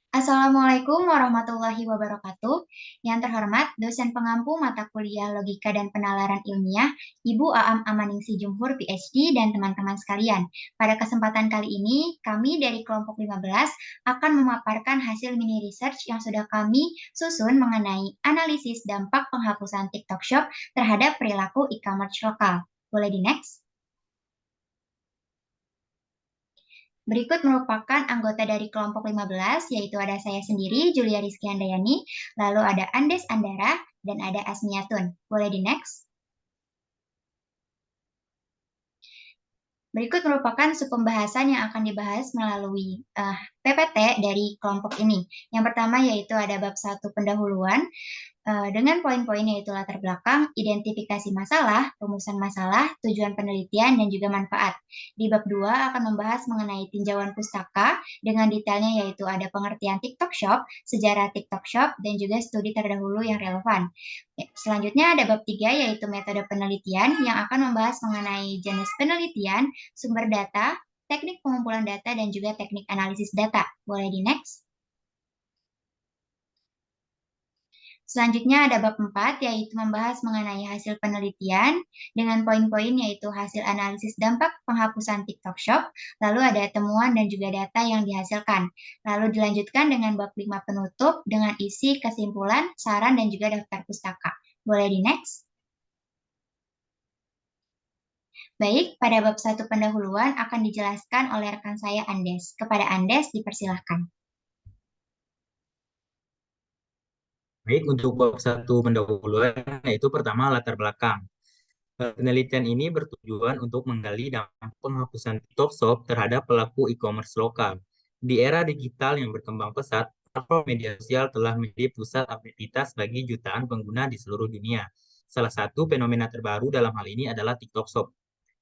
Assalamualaikum warahmatullahi wabarakatuh. Yang terhormat, dosen pengampu mata kuliah Logika dan Penalaran Ilmiah, Ibu Aam Amaningsi Jumhur, PhD, dan teman-teman sekalian. Pada kesempatan kali ini, kami dari kelompok 15 akan memaparkan hasil mini research yang sudah kami susun mengenai analisis dampak penghapusan TikTok Shop terhadap perilaku e-commerce lokal. Boleh di next? Berikut merupakan anggota dari kelompok 15, yaitu ada saya sendiri, Julia Rizky Handayani, lalu ada Andes Andara, dan ada Asmiatun. Boleh di next? Berikut merupakan subpembahasan yang akan dibahas melalui PPT dari kelompok ini. Yang pertama yaitu ada bab 1 pendahuluan, dengan poin-poin yaitu latar belakang, identifikasi masalah, rumusan masalah, tujuan penelitian, dan juga manfaat. Di bab 2 akan membahas mengenai tinjauan pustaka dengan detailnya yaitu ada pengertian TikTok Shop, sejarah TikTok Shop, dan juga studi terdahulu yang relevan. Selanjutnya ada bab 3 yaitu metode penelitian yang akan membahas mengenai jenis penelitian, sumber data, teknik pengumpulan data, dan juga teknik analisis data. Boleh di next? Selanjutnya ada bab 4 yaitu membahas mengenai hasil penelitian dengan poin-poin yaitu hasil analisis dampak penghapusan TikTok Shop, lalu ada temuan dan juga data yang dihasilkan. Lalu dilanjutkan dengan bab 5 penutup dengan isi kesimpulan, saran, dan juga daftar pustaka. Boleh di next? Baik, pada bab 1 pendahuluan akan dijelaskan oleh rekan saya Andes. Kepada Andes dipersilahkan. Baik, untuk bab 1 pendahuluan, yaitu pertama latar belakang. Penelitian ini bertujuan untuk menggali dampak penghapusan TikTok Shop terhadap pelaku e-commerce lokal. Di era digital yang berkembang pesat, platform media sosial telah menjadi pusat aktivitas bagi jutaan pengguna di seluruh dunia. Salah satu fenomena terbaru dalam hal ini adalah TikTok Shop.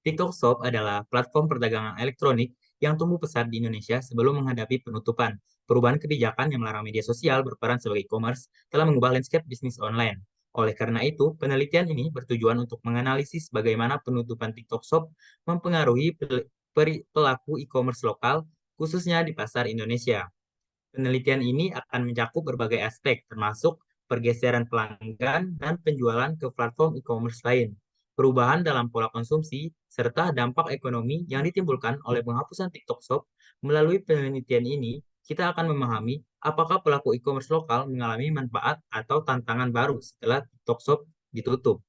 TikTok Shop adalah platform perdagangan elektronik yang tumbuh pesat di Indonesia sebelum menghadapi penutupan. Perubahan kebijakan yang melarang media sosial berperan sebagai e-commerce telah mengubah landscape bisnis online. Oleh karena itu, penelitian ini bertujuan untuk menganalisis bagaimana penutupan TikTok Shop mempengaruhi pelaku e-commerce lokal, khususnya di pasar Indonesia. Penelitian ini akan mencakup berbagai aspek, termasuk pergeseran pelanggan dan penjualan ke platform e-commerce lain, perubahan dalam pola konsumsi, serta dampak ekonomi yang ditimbulkan oleh penghapusan TikTok Shop. Melalui penelitian ini, kita akan memahami apakah pelaku e-commerce lokal mengalami manfaat atau tantangan baru setelah TikTok Shop ditutup.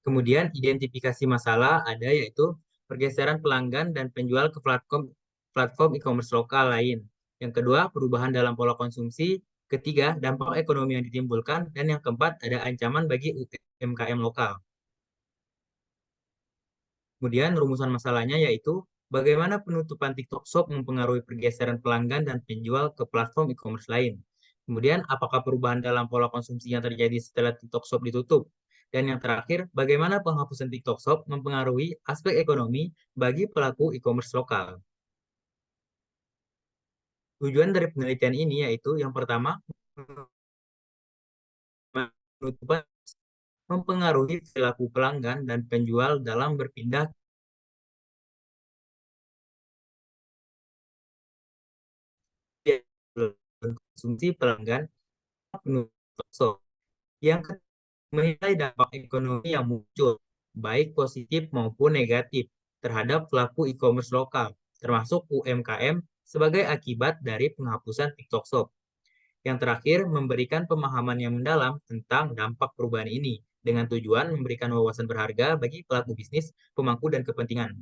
Kemudian identifikasi masalah ada yaitu pergeseran pelanggan dan penjual ke platform e-commerce lokal lain. Yang kedua, perubahan dalam pola konsumsi. Ketiga, dampak ekonomi yang ditimbulkan. Dan yang keempat, ada ancaman bagi UMKM lokal. Kemudian rumusan masalahnya yaitu bagaimana penutupan TikTok Shop mempengaruhi pergeseran pelanggan dan penjual ke platform e-commerce lain. Kemudian apakah perubahan dalam pola konsumsi yang terjadi setelah TikTok Shop ditutup? Dan yang terakhir, bagaimana penghapusan TikTok Shop mempengaruhi aspek ekonomi bagi pelaku e-commerce lokal? Tujuan dari penelitian ini yaitu yang pertama, penutupan mempengaruhi perilaku pelanggan dan penjual dalam berpindah ke konsumsi pelanggan penutup shop. Yang menilai dampak ekonomi yang muncul, baik positif maupun negatif, terhadap pelaku e-commerce lokal, termasuk UMKM, sebagai akibat dari penghapusan TikTok Shop. Yang terakhir, memberikan pemahaman yang mendalam tentang dampak perubahan ini, dengan tujuan memberikan wawasan berharga bagi pelaku bisnis, pemangku, dan kepentingan.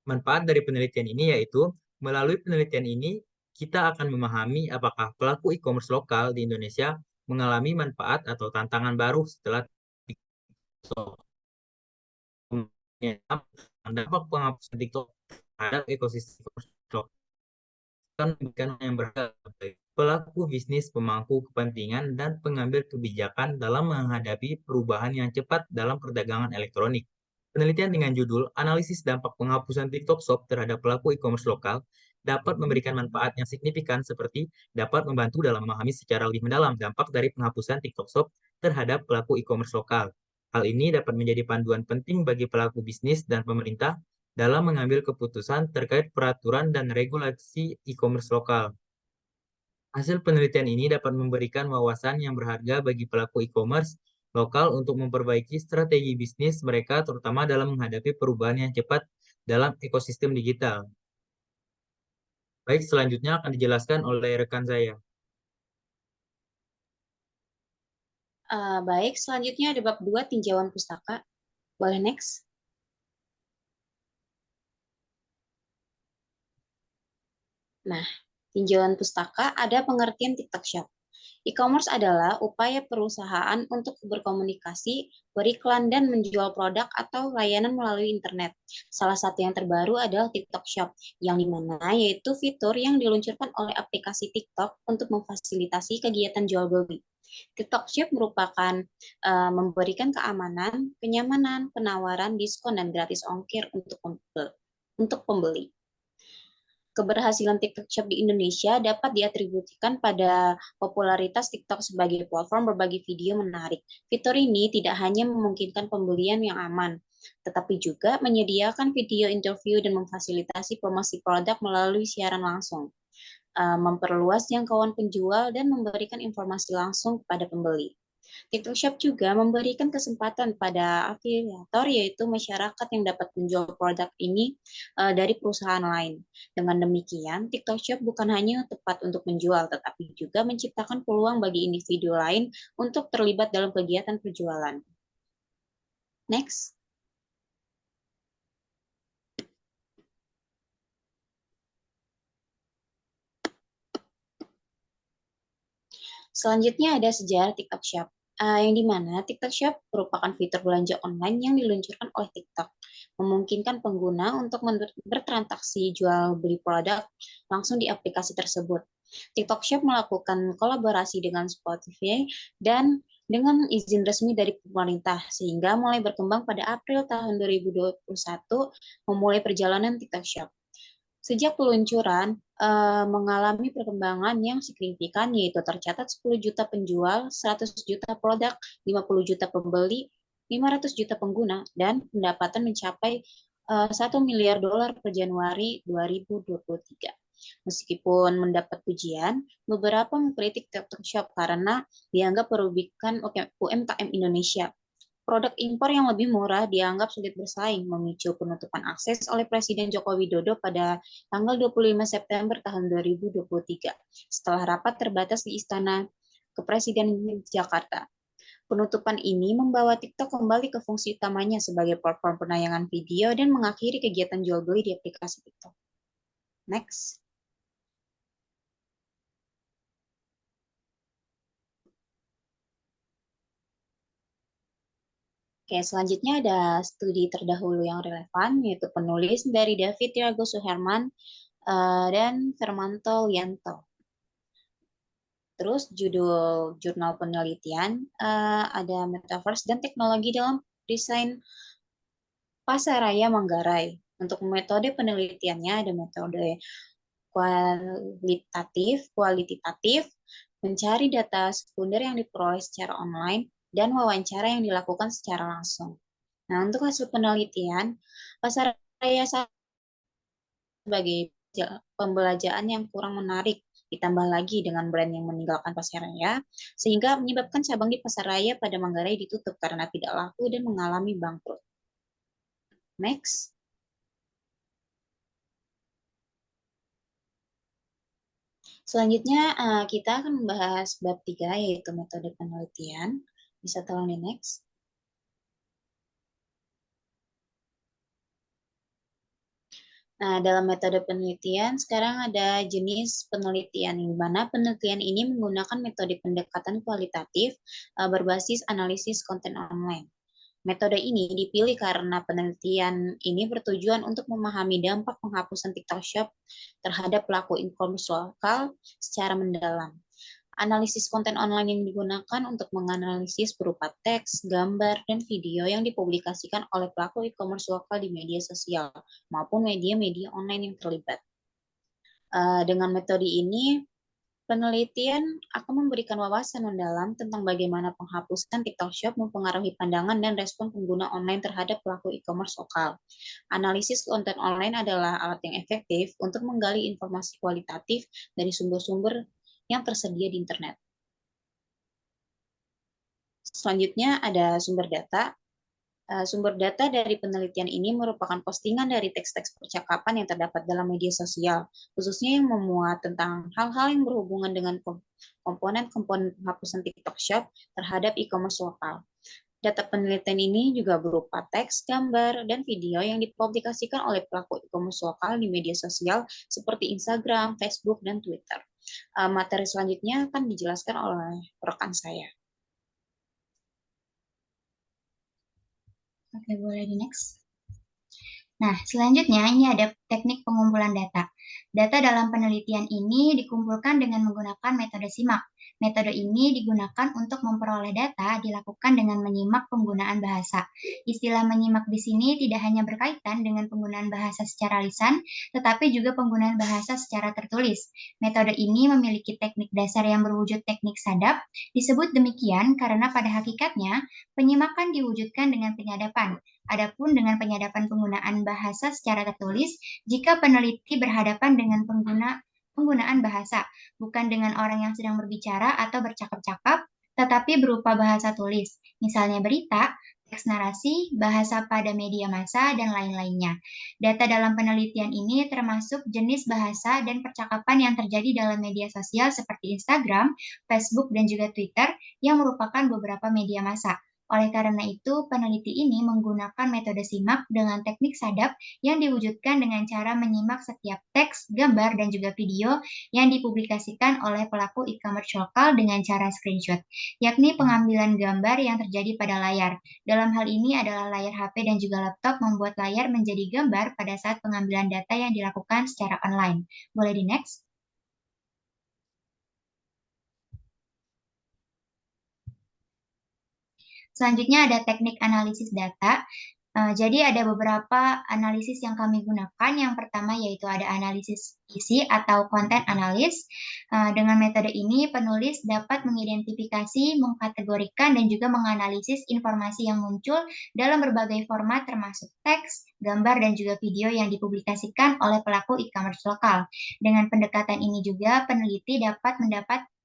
Manfaat dari penelitian ini yaitu, melalui penelitian ini, kita akan memahami apakah pelaku e-commerce lokal di Indonesia mengalami manfaat atau tantangan baru setelah TikTok. Dampak penghapusan TikTok terhadap ekosistem TikTok akan memberikan yang berharga bagi pelaku bisnis, pemangku kepentingan, dan pengambil kebijakan dalam menghadapi perubahan yang cepat dalam perdagangan elektronik. Penelitian dengan judul Analisis Dampak Penghapusan TikTok Shop terhadap Pelaku E-commerce Lokal dapat memberikan manfaat yang signifikan seperti dapat membantu dalam memahami secara lebih mendalam dampak dari penghapusan TikTok Shop terhadap pelaku e-commerce lokal. Hal ini dapat menjadi panduan penting bagi pelaku bisnis dan pemerintah dalam mengambil keputusan terkait peraturan dan regulasi e-commerce lokal. Hasil penelitian ini dapat memberikan wawasan yang berharga bagi pelaku e-commerce lokal untuk memperbaiki strategi bisnis mereka, terutama dalam menghadapi perubahan yang cepat dalam ekosistem digital. Baik, selanjutnya akan dijelaskan oleh rekan saya. Baik, selanjutnya ada bab 2 tinjauan pustaka. Boleh next? Nah, tinjauan pustaka ada pengertian TikTok Shop. E-commerce adalah upaya perusahaan untuk berkomunikasi, beriklan, dan menjual produk atau layanan melalui internet. Salah satu yang terbaru adalah TikTok Shop, yang dimana yaitu fitur yang diluncurkan oleh aplikasi TikTok untuk memfasilitasi kegiatan jual beli. TikTok Shop merupakan memberikan keamanan, kenyamanan, penawaran, diskon, dan gratis ongkir untuk pembeli. Keberhasilan TikTok Shop di Indonesia dapat diatribusikan pada popularitas TikTok sebagai platform berbagi video menarik. Fitur ini tidak hanya memungkinkan pembelian yang aman, tetapi juga menyediakan video interview dan memfasilitasi promosi produk melalui siaran langsung, memperluas jangkauan penjual, dan memberikan informasi langsung kepada pembeli. TikTok Shop juga memberikan kesempatan pada afiliator, yaitu masyarakat yang dapat menjual produk ini dari perusahaan lain. Dengan demikian, TikTok Shop bukan hanya tepat untuk menjual, tetapi juga menciptakan peluang bagi individu lain untuk terlibat dalam kegiatan penjualan. Next. Selanjutnya ada sejarah TikTok Shop, yang dimana TikTok Shop merupakan fitur belanja online yang diluncurkan oleh TikTok, memungkinkan pengguna untuk bertransaksi jual beli produk langsung di aplikasi tersebut. TikTok Shop melakukan kolaborasi dengan Spotify dan dengan izin resmi dari pemerintah, sehingga mulai berkembang pada April tahun 2021 memulai perjalanan TikTok Shop. Sejak peluncuran, mengalami perkembangan yang signifikan, yaitu tercatat 10 juta penjual, 100 juta produk, 50 juta pembeli, 500 juta pengguna, dan pendapatan mencapai 1 miliar dolar per Januari 2023. Meskipun mendapat pujian, beberapa mengkritik TikTok Shop karena dianggap merugikan UMKM Indonesia. Produk impor yang lebih murah dianggap sulit bersaing, memicu penutupan akses oleh Presiden Joko Widodo pada tanggal 25 September tahun 2023 setelah rapat terbatas di Istana Kepresidenan Jakarta. Penutupan ini membawa TikTok kembali ke fungsi utamanya sebagai platform penayangan video dan mengakhiri kegiatan jual beli di aplikasi TikTok. Next. Oke, selanjutnya ada studi terdahulu yang relevan, yaitu penulis dari David Tiago Suherman dan Fermanto Lianto. Terus judul jurnal penelitian ada Metaverse dan Teknologi dalam Desain Pasaraya Manggarai. Untuk metode penelitiannya ada metode kualitatif, mencari data sekunder yang diperoleh secara online, dan wawancara yang dilakukan secara langsung. Nah, untuk hasil penelitian, pasaraya sebagai pembelajaran yang kurang menarik, ditambah lagi dengan brand yang meninggalkan pasaraya, sehingga menyebabkan cabang di pasaraya pada Manggarai ditutup karena tidak laku dan mengalami bangkrut. Next. Selanjutnya kita akan membahas bab 3, yaitu metode penelitian. Bisa tolong di next. Nah, dalam metode penelitian, sekarang ada jenis penelitian, di mana penelitian ini menggunakan metode pendekatan kualitatif berbasis analisis konten online. Metode ini dipilih karena penelitian ini bertujuan untuk memahami dampak penghapusan TikTok Shop terhadap pelaku e-commerce lokal secara mendalam. Analisis konten online yang digunakan untuk menganalisis berupa teks, gambar, dan video yang dipublikasikan oleh pelaku e-commerce lokal di media sosial maupun media-media online yang terlibat. Dengan metode ini, Penelitian akan memberikan wawasan mendalam tentang bagaimana penghapusan TikTok Shop mempengaruhi pandangan dan respon pengguna online terhadap pelaku e-commerce lokal. Analisis konten online adalah alat yang efektif untuk menggali informasi kualitatif dari sumber-sumber yang tersedia di internet. Selanjutnya ada sumber data. Sumber data dari penelitian ini merupakan postingan dari teks-teks percakapan yang terdapat dalam media sosial, khususnya yang memuat tentang hal-hal yang berhubungan dengan komponen-komponen penghapusan TikTok Shop terhadap e-commerce lokal. Data penelitian ini juga berupa teks, gambar, dan video yang dipublikasikan oleh pelaku e-commerce lokal di media sosial seperti Instagram, Facebook, dan Twitter. Materi selanjutnya akan dijelaskan oleh rekan saya. Oke, boleh di next. Nah, selanjutnya ini ada teknik pengumpulan data. Data dalam penelitian ini dikumpulkan dengan menggunakan metode SIMAK. Metode ini digunakan untuk memperoleh data dilakukan dengan menyimak penggunaan bahasa. Istilah menyimak di sini tidak hanya berkaitan dengan penggunaan bahasa secara lisan, tetapi juga penggunaan bahasa secara tertulis. Metode ini memiliki teknik dasar yang berwujud teknik sadap. Disebut demikian karena pada hakikatnya penyimakan diwujudkan dengan penyadapan. Adapun dengan penyadapan penggunaan bahasa secara tertulis, jika peneliti berhadapan dengan penggunaan bahasa, bukan dengan orang yang sedang berbicara atau bercakap-cakap, tetapi berupa bahasa tulis, misalnya berita, teks narasi, bahasa pada media massa, dan lain-lainnya. Data dalam penelitian ini termasuk jenis bahasa dan percakapan yang terjadi dalam media sosial seperti Instagram, Facebook, dan juga Twitter yang merupakan beberapa media massa. Oleh karena itu, peneliti ini menggunakan metode SIMAK dengan teknik sadap yang diwujudkan dengan cara menyimak setiap teks, gambar, dan juga video yang dipublikasikan oleh pelaku e-commerce lokal dengan cara screenshot, yakni pengambilan gambar yang terjadi pada layar. Dalam hal ini adalah layar HP dan juga laptop membuat layar menjadi gambar pada saat pengambilan data yang dilakukan secara online. Boleh di next? Selanjutnya ada teknik analisis data. Jadi ada beberapa analisis yang kami gunakan. Yang pertama yaitu ada analisis isi atau content analysis. Dengan metode ini penulis dapat mengidentifikasi, mengkategorikan, dan juga menganalisis informasi yang muncul dalam berbagai format termasuk teks, gambar, dan juga video yang dipublikasikan oleh pelaku e-commerce lokal. Dengan pendekatan ini juga peneliti dapat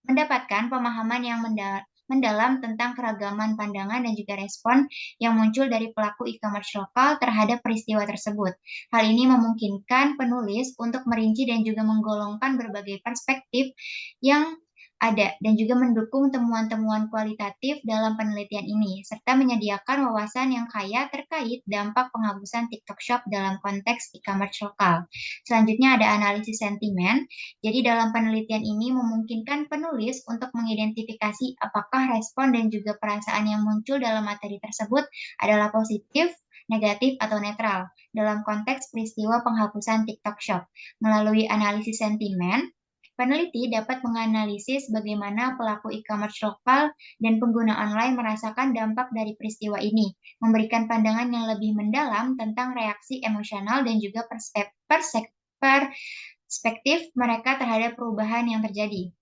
mendapatkan pemahaman yang mendalam tentang keragaman pandangan dan juga respon yang muncul dari pelaku e-commerce lokal terhadap peristiwa tersebut. Hal ini memungkinkan penulis untuk merinci dan juga menggolongkan berbagai perspektif yang ada dan juga mendukung temuan-temuan kualitatif dalam penelitian ini, serta menyediakan wawasan yang kaya terkait dampak penghapusan TikTok Shop dalam konteks e-commerce lokal. Selanjutnya ada analisis sentimen. Jadi dalam penelitian ini memungkinkan penulis untuk mengidentifikasi apakah respon dan juga perasaan yang muncul dalam materi tersebut adalah positif, negatif, atau netral dalam konteks peristiwa penghapusan TikTok Shop. Melalui analisis sentimen, peneliti dapat menganalisis bagaimana pelaku e-commerce lokal dan pengguna online merasakan dampak dari peristiwa ini, memberikan pandangan yang lebih mendalam tentang reaksi emosional dan juga perspektif mereka terhadap perubahan yang terjadi.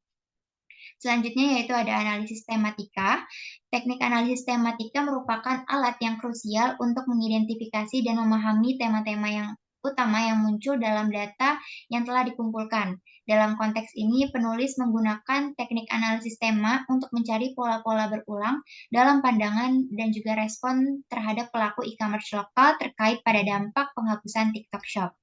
Selanjutnya yaitu ada analisis tematika. Teknik analisis tematika merupakan alat yang krusial untuk mengidentifikasi dan memahami tema-tema yang utama yang muncul dalam data yang telah dikumpulkan. Dalam konteks ini, penulis menggunakan teknik analisis tema untuk mencari pola-pola berulang dalam pandangan dan juga respon terhadap pelaku e-commerce lokal terkait pada dampak penghapusan TikTok Shop.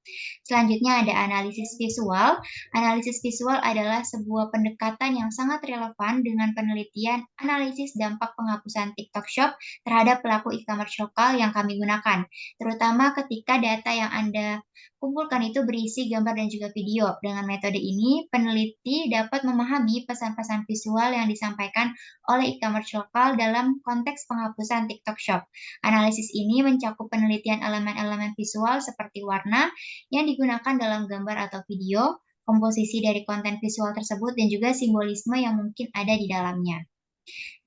Selanjutnya ada analisis visual. Analisis visual adalah sebuah pendekatan yang sangat relevan dengan penelitian analisis dampak penghapusan TikTok Shop terhadap pelaku e-commerce lokal yang kami gunakan, terutama ketika data yang Anda kumpulkan itu berisi gambar dan juga video. Dengan metode ini, peneliti dapat memahami pesan-pesan visual yang disampaikan oleh e-commerce lokal dalam konteks penghapusan TikTok Shop. Analisis ini mencakup penelitian elemen-elemen visual seperti warna yang digunakan dalam gambar atau video, komposisi dari konten visual tersebut, dan juga simbolisme yang mungkin ada di dalamnya.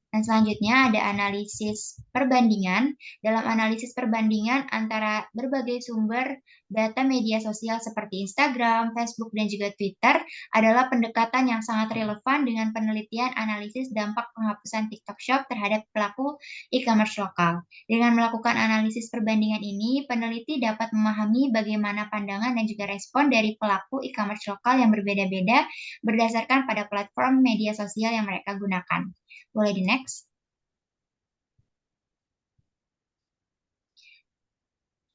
Dan selanjutnya ada analisis perbandingan. Dalam analisis perbandingan antara berbagai sumber data media sosial seperti Instagram, Facebook, dan juga Twitter adalah pendekatan yang sangat relevan dengan penelitian analisis dampak penghapusan TikTok Shop terhadap pelaku e-commerce lokal. Dengan melakukan analisis perbandingan ini, peneliti dapat memahami bagaimana pandangan dan juga respon dari pelaku e-commerce lokal yang berbeda-beda berdasarkan pada platform media sosial yang mereka gunakan. Boleh di next.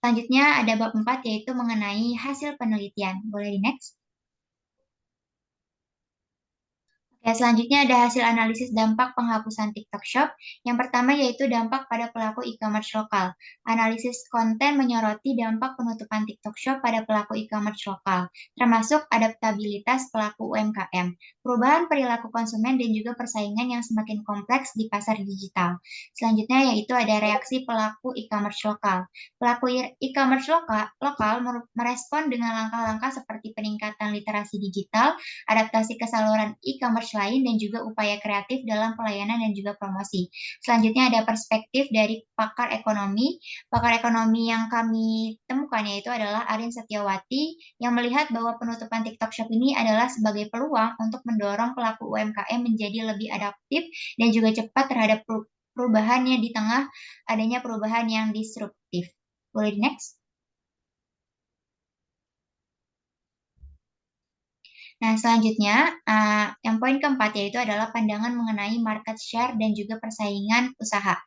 Selanjutnya ada bab 4 yaitu mengenai hasil penelitian. Boleh di next. Oke, selanjutnya ada hasil analisis dampak penghapusan TikTok Shop. Yang pertama yaitu dampak pada pelaku e-commerce lokal. Analisis konten menyoroti dampak penutupan TikTok Shop pada pelaku e-commerce lokal, termasuk adaptabilitas pelaku UMKM, perubahan perilaku konsumen, dan juga persaingan yang semakin kompleks di pasar digital. Selanjutnya yaitu ada reaksi pelaku e-commerce lokal. Pelaku e-commerce lokal merespon dengan langkah-langkah seperti peningkatan literasi digital, adaptasi ke saluran e-commerce lain, dan juga upaya kreatif dalam pelayanan dan juga promosi. Selanjutnya ada perspektif dari pakar ekonomi. Pakar ekonomi yang kami temukan yaitu adalah Arin Setiawati yang melihat bahwa penutupan TikTok Shop ini adalah sebagai peluang untuk mendorong pelaku UMKM menjadi lebih adaptif dan juga cepat terhadap perubahannya di tengah adanya perubahan yang disruptif. Boleh next? Nah, selanjutnya, yang poin keempat yaitu adalah pandangan mengenai market share dan juga persaingan usaha.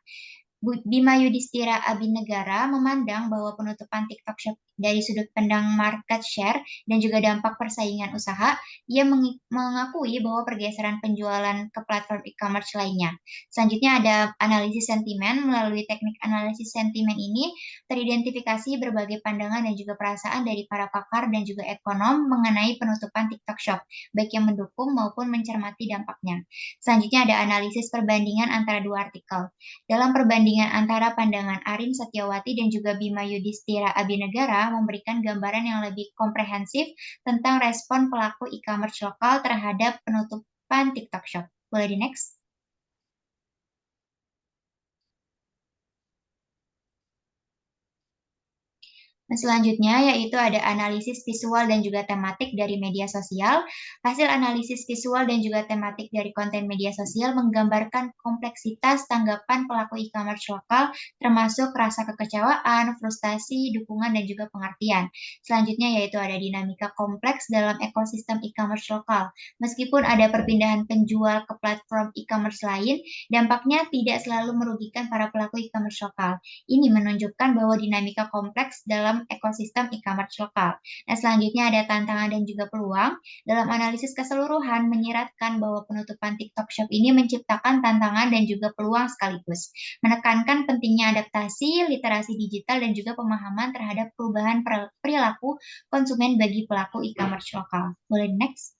Bima Yudhistira Abinegara memandang bahwa penutupan TikTok Shop dari sudut pandang market share dan juga dampak persaingan usaha. Ia mengakui bahwa pergeseran penjualan ke platform e-commerce lainnya. Selanjutnya ada analisis sentimen. Melalui teknik analisis sentimen ini teridentifikasi berbagai pandangan dan juga perasaan dari para pakar dan juga ekonom mengenai penutupan TikTok Shop, baik yang mendukung maupun mencermati dampaknya. Selanjutnya ada analisis perbandingan antara dua artikel. Dalam perbandingan antara pandangan Arin Setiawati dan juga Bima Yudhistira Abinegara memberikan gambaran yang lebih komprehensif tentang respon pelaku e-commerce lokal terhadap penutupan TikTok Shop. Boleh di next? Nah, selanjutnya yaitu ada analisis visual dan juga tematik dari media sosial. Hasil analisis visual dan juga tematik dari konten media sosial menggambarkan kompleksitas tanggapan pelaku e-commerce lokal, termasuk rasa kekecewaan, frustasi, dukungan, dan juga pengertian. Selanjutnya yaitu ada dinamika kompleks dalam ekosistem e-commerce lokal. Meskipun ada perpindahan penjual ke platform e-commerce lain, dampaknya tidak selalu merugikan para pelaku e-commerce lokal. Ini menunjukkan bahwa dinamika kompleks dalam ekosistem e-commerce lokal. Nah, selanjutnya ada tantangan dan juga peluang. Dalam analisis keseluruhan menyiratkan bahwa penutupan TikTok Shop ini menciptakan tantangan dan juga peluang sekaligus. Menekankan pentingnya adaptasi, literasi digital, dan juga pemahaman terhadap perubahan perilaku konsumen bagi pelaku e-commerce lokal. Boleh next?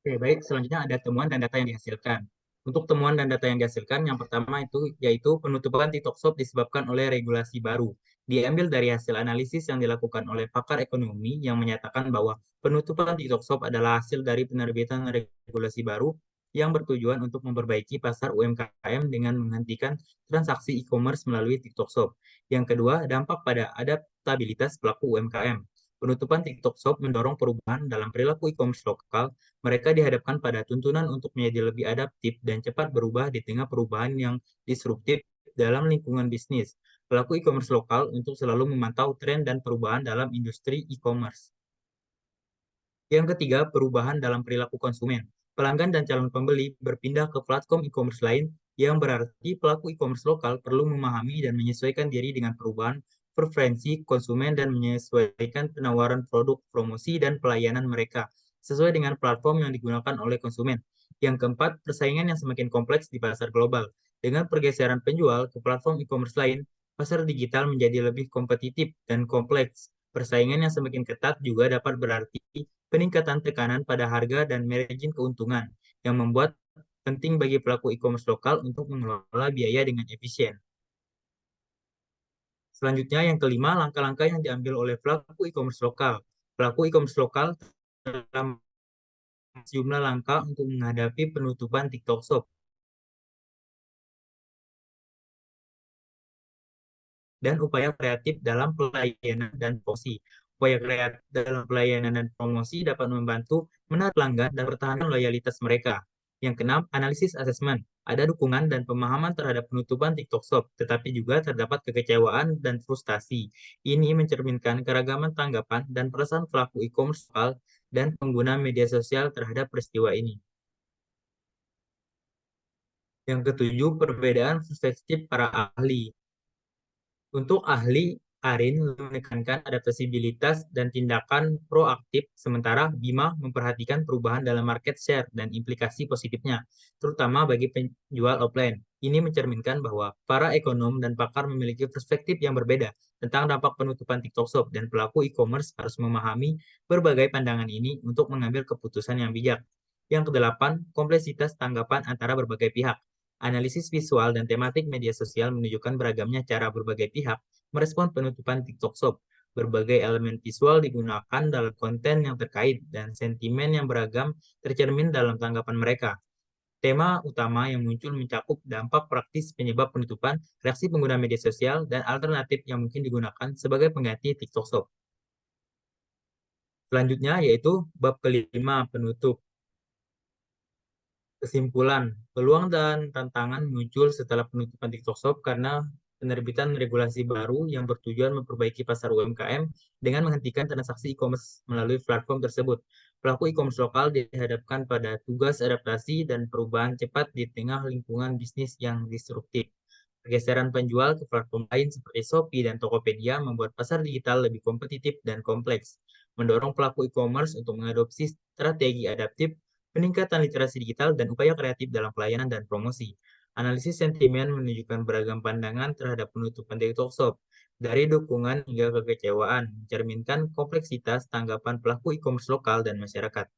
Oke, baik. Selanjutnya ada temuan dan data yang dihasilkan. Untuk temuan dan data yang dihasilkan, yang pertama itu yaitu penutupan TikTok Shop disebabkan oleh regulasi baru. Diambil dari hasil analisis yang dilakukan oleh pakar ekonomi yang menyatakan bahwa penutupan TikTok Shop adalah hasil dari penerbitan regulasi baru yang bertujuan untuk memperbaiki pasar UMKM dengan menghentikan transaksi e-commerce melalui TikTok Shop. Yang kedua, dampak pada adaptabilitas pelaku UMKM. Penutupan TikTok Shop mendorong perubahan dalam perilaku e-commerce lokal. Mereka dihadapkan pada tuntunan untuk menjadi lebih adaptif dan cepat berubah di tengah perubahan yang disruptif dalam lingkungan bisnis. Pelaku e-commerce lokal untuk selalu memantau tren dan perubahan dalam industri e-commerce. Yang ketiga, perubahan dalam perilaku konsumen. Pelanggan dan calon pembeli berpindah ke platform e-commerce lain, yang berarti pelaku e-commerce lokal perlu memahami dan menyesuaikan diri dengan perubahan preferensi konsumen dan menyesuaikan penawaran produk, promosi, dan pelayanan mereka sesuai dengan platform yang digunakan oleh konsumen. Yang keempat, persaingan yang semakin kompleks di pasar global. Dengan pergeseran penjual ke platform e-commerce lain, pasar digital menjadi lebih kompetitif dan kompleks. Persaingan yang semakin ketat juga dapat berarti peningkatan tekanan pada harga dan margin keuntungan, yang membuat penting bagi pelaku e-commerce lokal untuk mengelola biaya dengan efisien. Selanjutnya, yang kelima, langkah-langkah yang diambil oleh pelaku e-commerce lokal. Pelaku e-commerce lokal telah sejumlah langkah untuk menghadapi penutupan TikTok Shop dan upaya kreatif dalam pelayanan dan promosi. Upaya kreatif dalam pelayanan dan promosi dapat membantu menarik pelanggan dan pertahankan loyalitas mereka. Yang keenam, analisis asesmen. Ada dukungan dan pemahaman terhadap penutupan TikTok Shop, tetapi juga terdapat kekecewaan dan frustasi. Ini mencerminkan keragaman tanggapan dan perasaan pelaku e-commerce lokal dan pengguna media sosial terhadap peristiwa ini. Yang ketujuh, perbedaan perspektif para ahli. Untuk ahli, Arin menekankan adaptabilitas dan tindakan proaktif, sementara Bima memperhatikan perubahan dalam market share dan implikasi positifnya, terutama bagi penjual offline. Ini mencerminkan bahwa para ekonom dan pakar memiliki perspektif yang berbeda tentang dampak penutupan TikTok Shop, dan pelaku e-commerce harus memahami berbagai pandangan ini untuk mengambil keputusan yang bijak. Yang kedelapan, kompleksitas tanggapan antara berbagai pihak. Analisis visual dan tematik media sosial menunjukkan beragamnya cara berbagai pihak merespon penutupan TikTok Shop. Berbagai elemen visual digunakan dalam konten yang terkait dan sentimen yang beragam tercermin dalam tanggapan mereka. Tema utama yang muncul mencakup dampak praktis penyebab penutupan, reaksi pengguna media sosial, dan alternatif yang mungkin digunakan sebagai pengganti TikTok Shop. Selanjutnya yaitu bab kelima, penutup. Kesimpulan, peluang dan tantangan muncul setelah penutupan TikTok Shop karena penerbitan regulasi baru yang bertujuan memperbaiki pasar UMKM dengan menghentikan transaksi e-commerce melalui platform tersebut. Pelaku e-commerce lokal dihadapkan pada tugas adaptasi dan perubahan cepat di tengah lingkungan bisnis yang disruptif. Pergeseran penjual ke platform lain seperti Shopee dan Tokopedia membuat pasar digital lebih kompetitif dan kompleks, mendorong pelaku e-commerce untuk mengadopsi strategi adaptif, peningkatan literasi digital, dan upaya kreatif dalam pelayanan dan promosi. Analisis sentimen menunjukkan beragam pandangan terhadap penutupan TikTok Shop, dari dukungan hingga kekecewaan, mencerminkan kompleksitas tanggapan pelaku e-commerce lokal dan masyarakat.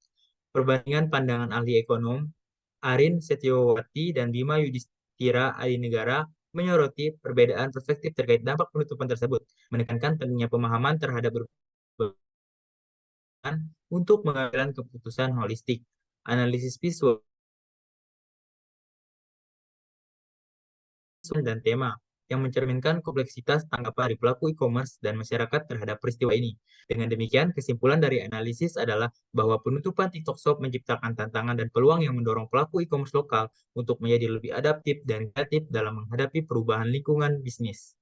Perbandingan pandangan ahli ekonom, Arin Setiawati dan Bima Yudhistira Adinegara menyoroti perbedaan perspektif terkait dampak penutupan tersebut, menekankan pentingnya pemahaman terhadap berbagai untuk mengambil keputusan holistik. Analisis visual dan tema yang mencerminkan kompleksitas tanggapan dari pelaku e-commerce dan masyarakat terhadap peristiwa ini. Dengan demikian, kesimpulan dari analisis adalah bahwa penutupan TikTok Shop menciptakan tantangan dan peluang yang mendorong pelaku e-commerce lokal untuk menjadi lebih adaptif dan kreatif dalam menghadapi perubahan lingkungan bisnis.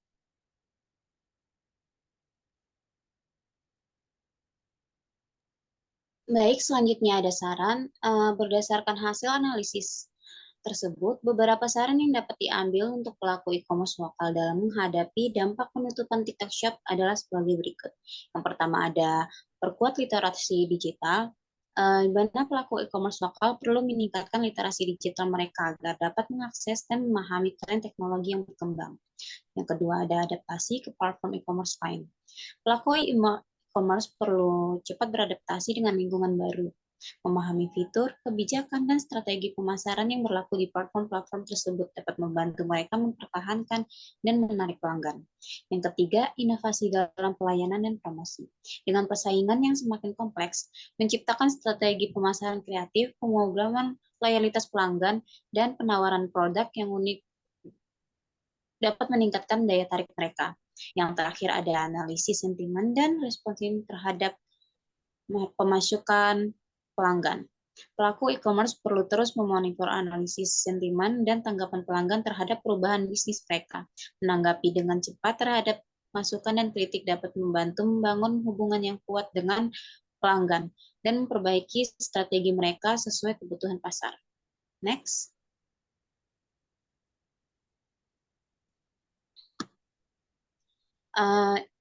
Baik, selanjutnya ada saran. Berdasarkan hasil analisis tersebut, beberapa saran yang dapat diambil untuk pelaku e-commerce lokal dalam menghadapi dampak penutupan TikTok Shop adalah sebagai berikut. Yang pertama ada perkuat literasi digital, di mana pelaku e-commerce lokal perlu meningkatkan literasi digital mereka agar dapat mengakses dan memahami tren teknologi yang berkembang. Yang kedua ada adaptasi ke platform e-commerce lain. Pelaku e-commerce perlu cepat beradaptasi dengan lingkungan baru, memahami fitur, kebijakan, dan strategi pemasaran yang berlaku di platform-platform tersebut dapat membantu mereka mempertahankan dan menarik pelanggan. Yang ketiga, inovasi dalam pelayanan dan promosi. Dengan persaingan yang semakin kompleks, menciptakan strategi pemasaran kreatif, pemrograman loyalitas pelanggan, dan penawaran produk yang unik dapat meningkatkan daya tarik mereka. Yang terakhir ada analisis sentimen dan responsif terhadap pemasukan pelanggan. Pelaku e-commerce perlu terus memonitor analisis sentimen dan tanggapan pelanggan terhadap perubahan bisnis mereka. Menanggapi dengan cepat terhadap masukan dan kritik dapat membantu membangun hubungan yang kuat dengan pelanggan dan memperbaiki strategi mereka sesuai kebutuhan pasar. Next.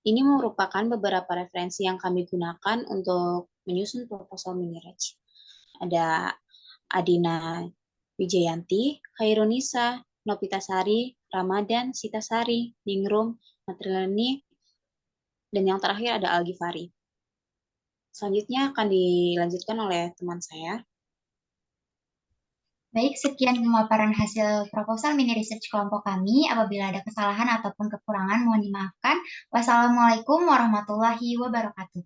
Ini merupakan beberapa referensi yang kami gunakan untuk menyusun proposal mini Reg. Ada Adina Wijayanti, Khairunisa, Nopitasari, Ramadan, Sitasari, Ningrum, Matrilani, dan yang terakhir ada Algifari. Selanjutnya akan dilanjutkan oleh teman saya. Baik, sekian pemaparan hasil proposal mini research kelompok kami. Apabila ada kesalahan ataupun kekurangan, mohon dimaafkan. Wassalamualaikum warahmatullahi wabarakatuh.